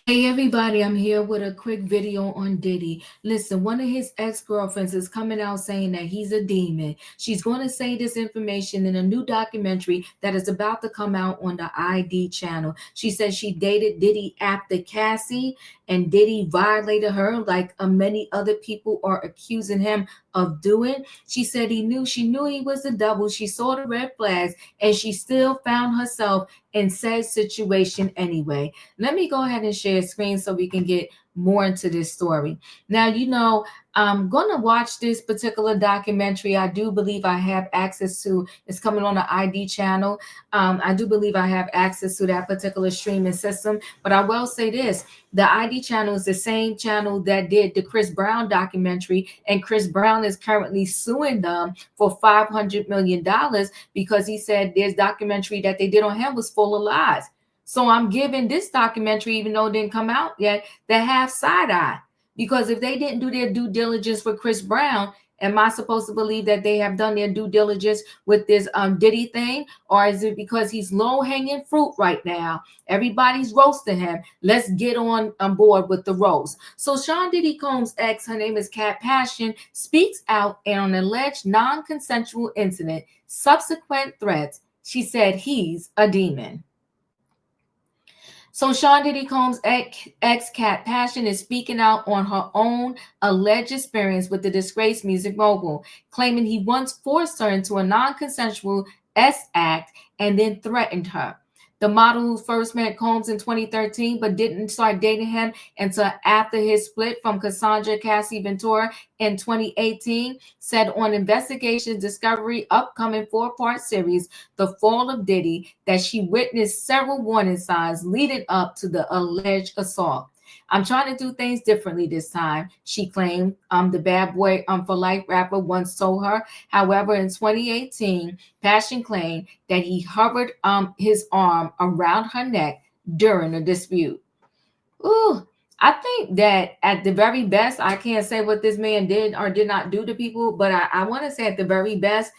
Hey everybody, I'm here with a quick video on Diddy. Listen, one of his ex-girlfriends is coming out saying that he's a demon. She's going to say this information in a new documentary that is about to come out on the ID channel. She says she dated Diddy after Cassie and Diddy violated her like many other people are accusing him of doing. She said she knew he was the devil. She saw the red flags and she still found herself in said situation anyway. Let me go ahead and share a screen so we can get more into this story. Now, I'm going to watch this particular documentary. I do believe I have access to, it's coming on the ID channel. I do believe I have access to that particular streaming system. But I will say this, the ID channel is the same channel that did the Chris Brown documentary. And Chris Brown is currently suing them for $500 million because he said this documentary that they did on him was full of lies. So I'm giving this documentary, even though it didn't come out yet, the half side eye. Because if they didn't do their due diligence with Chris Brown, am I supposed to believe that they have done their due diligence with this Diddy thing? Or is it because he's low hanging fruit right now? Everybody's roasting him. Let's get on board with the roast. So Sean Diddy Combs' ex, her name is Kat Pasion, speaks out on an alleged non-consensual incident. Subsequent threats, she said he's a demon. So Sean Diddy Combs' ex Kat Passion is speaking out on her own alleged experience with the disgraced music mogul, claiming he once forced her into a non-consensual act and then threatened her. The model who first met Combs in 2013 but didn't start dating him until after his split from Cassandra Cassie Ventura in 2018 said on Investigation Discovery upcoming four-part series The Fall of Diddy that she witnessed several warning signs leading up to the alleged assault. I'm trying to do things differently this time, she claimed. The bad boy for life rapper once told her. However, in 2018, Passion claimed that he hovered his arm around her neck during a dispute. Ooh, I think that at the very best, I can't say what this man did or did not do to people, but I want to say at the very best,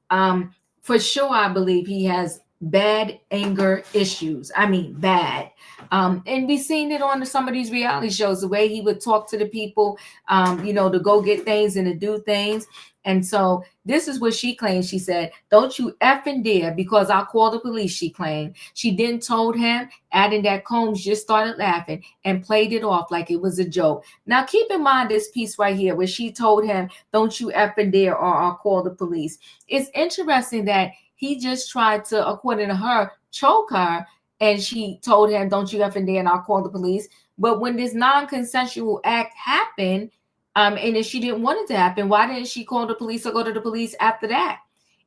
um, for sure, I believe he has bad anger issues. I mean, bad. And we've seen it on some of these reality shows, the way he would talk to the people, to go get things and to do things. And so this is what she claimed. She said, "Don't you effing dare, because I'll call the police," she claimed. She then told him, adding that Combs just started laughing and played it off like it was a joke. Now, keep in mind this piece right here where she told him, "Don't you effing dare or I'll call the police." It's interesting that he just tried to, according to her, choke her, and she told him, "Don't you effing dare and I'll call the police." But when this non-consensual act happened, and if she didn't want it to happen, why didn't she call the police or go to the police after that?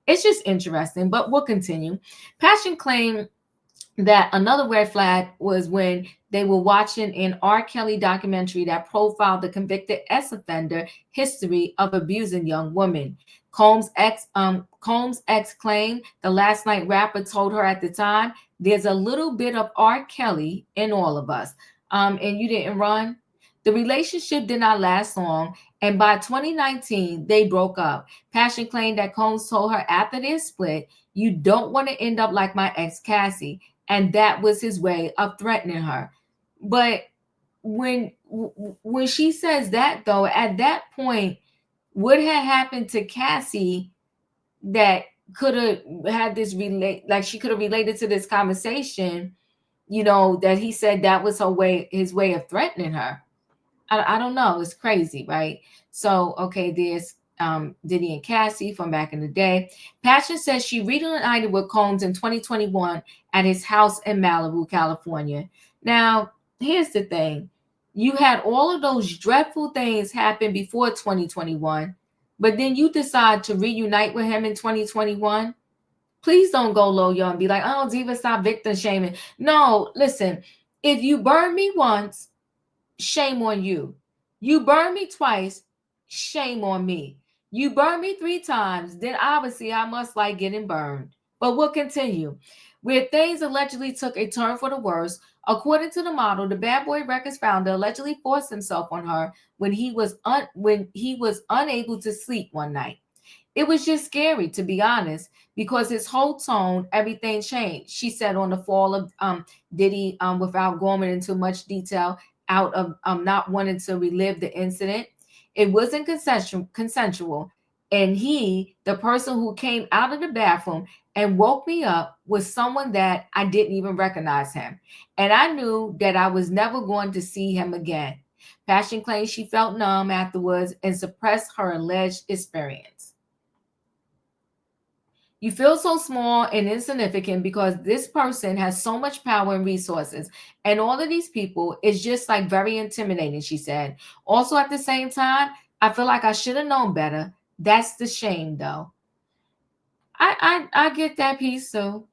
It's just interesting, but we'll continue. Passion claimed that another red flag was when they were watching an R. Kelly documentary that profiled the convicted ex offender history of abusing young women. Combs' ex claimed the last night rapper told her at the time, "There's a little bit of R. Kelly in all of us." And you didn't run. The relationship did not last long, and by 2019, they broke up. Passion claimed that Combs told her after their split, "You don't want to end up like my ex Cassie." And that was his way of threatening her. But when when she says that, though, at that point, what had happened to Cassie that could have had this relate, like she could have related to this conversation, that he said that was his way of threatening her. I don't know. It's crazy, right? So, okay, there's Diddy and Cassie from back in the day. Passion says she reunited with Combs in 2021 at his house in Malibu, California. Now, here's the thing. You had all of those dreadful things happen before 2021, but then you decide to reunite with him in 2021. Please don't go low, y'all, and be like, "Oh, Diva, stop victim shaming." No, listen. If you burn me once, shame on you. You burn me twice, shame on me. You burn me three times, then obviously I must like getting burned. But we'll continue. Where things allegedly took a turn for the worse, according to the model, the Bad Boy Records founder allegedly forced himself on her when he was unable to sleep one night. It was just scary, to be honest, because his whole tone, everything changed. She said on the fall of Diddy, without going into much detail, out of not wanting to relive the incident. It wasn't consensual. And he, the person who came out of the bathroom and woke me up, was someone that I didn't even recognize him. And I knew that I was never going to see him again. Passion claims she felt numb afterwards and suppressed her alleged experience. You feel so small and insignificant because this person has so much power and resources. And all of these people is just like very intimidating, she said. Also, at the same time, I feel like I should have known better. That's the shame, though. I get that piece too.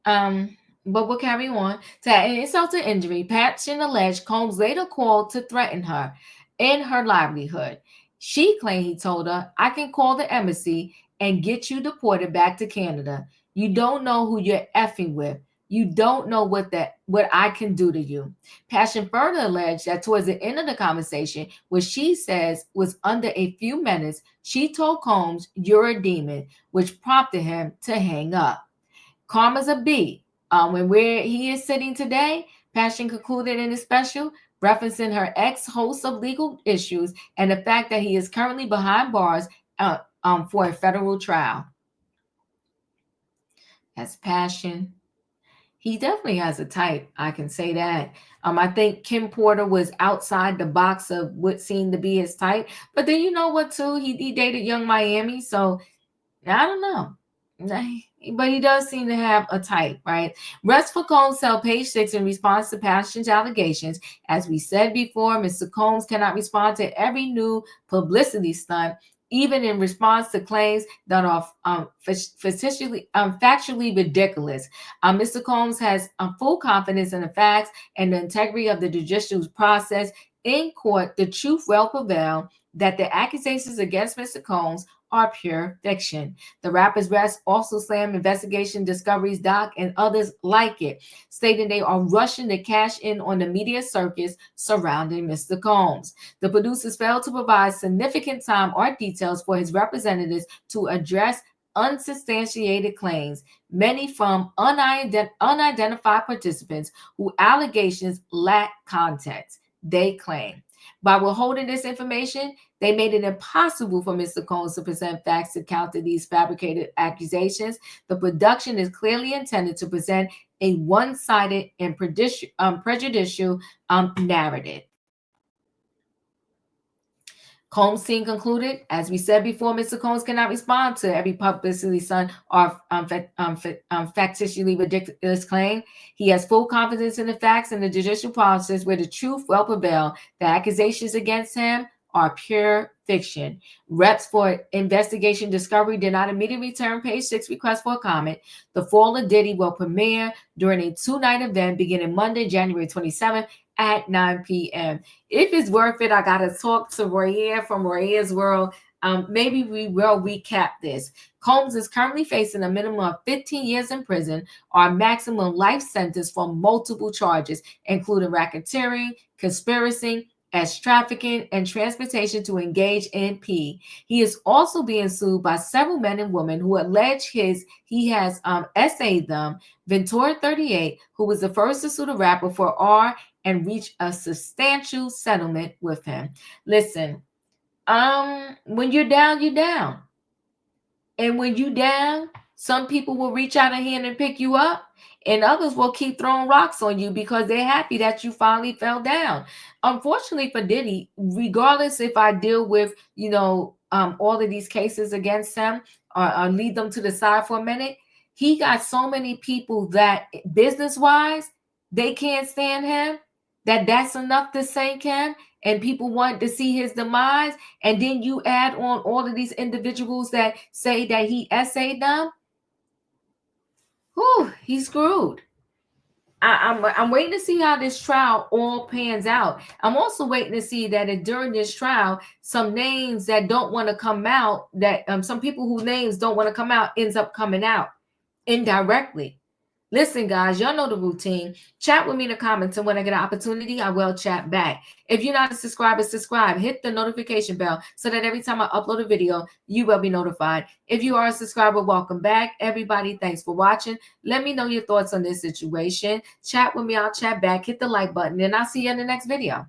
Um, but we'll carry on. To add insult to injury, Pasion alleged Combs later called to threaten her in her livelihood. She claimed he told her, I can call the embassy and get you deported back to Canada. You don't know who you're effing with. You don't know what I can do to you. Passion further alleged that towards the end of the conversation, which she says was under a few minutes, she told Combs, "You're a demon," which prompted him to hang up. Karma's a B. And where he is sitting today, Passion concluded in his special, referencing her ex-host of legal issues and the fact that he is currently behind bars for a federal trial. That's Passion. He definitely has a type. I can say that. I think Kim Porter was outside the box of what seemed to be his type. But then you know what, too? He dated Young Miami, so I don't know. But he does seem to have a type, right? Restful Combs tell Page Six in response to Passion's allegations. As we said before, Mr. Combs cannot respond to every new publicity stunt, even in response to claims that are factually ridiculous. Mr. Combs has full confidence in the facts and the integrity of the judicial process. In court, the truth will prevail that the accusations against Mr. Combs are pure fiction. The rapper's rest also slammed Investigation Discovery's doc and others like it, stating they are rushing to cash in on the media circus surrounding Mr. Combs. The producers failed to provide significant time or details for his representatives to address unsubstantiated claims, many from unidentified participants whose allegations lack context, they claim. By withholding this information, they made it impossible for Mr. Combs to present facts to counter these fabricated accusations. The production is clearly intended to present a one-sided and prejudicial narrative. Combs' team concluded, as we said before, Mr. Combs cannot respond to every publicity stunt or factitiously ridiculous claim. He has full confidence in the facts and the judicial process where the truth will prevail. The accusations against him are pure fiction. Reps for Investigation Discovery did not immediately return Page Six request for a comment. The Fall of Diddy will premiere during a two-night event beginning Monday, January 27th at 9 p.m. If it's worth it, I got to talk to Roya from Roya's World. Maybe we will recap this. Combs is currently facing a minimum of 15 years in prison or a maximum life sentence for multiple charges, including racketeering, conspiracy, as trafficking, and transportation to engage in P. He is also being sued by several men and women who allege he has essayed them. Ventura 38, who was the first to sue the rapper for R and reach a substantial settlement with him. Listen, when you're down, you're down. And when you down, some people will reach out a hand and pick you up, and others will keep throwing rocks on you because they're happy that you finally fell down. Unfortunately for Diddy, regardless if I deal with, all of these cases against him or lead them to the side for a minute, he got so many people that business-wise, they can't stand him, that's enough to sink him, and people want to see his demise. And then you add on all of these individuals that say that he essayed them. Whew, he's screwed. I'm waiting to see how this trial all pans out. I'm also waiting to see that during this trial, some names that don't want to come out, that some people whose names don't want to come out ends up coming out indirectly. Listen, guys, y'all know the routine. Chat with me in the comments, and when I get an opportunity, I will chat back. If you're not a subscriber, subscribe. Hit the notification bell so that every time I upload a video, you will be notified. If you are a subscriber, welcome back. Everybody, thanks for watching. Let me know your thoughts on this situation. Chat with me. I'll chat back. Hit the like button, and I'll see you in the next video.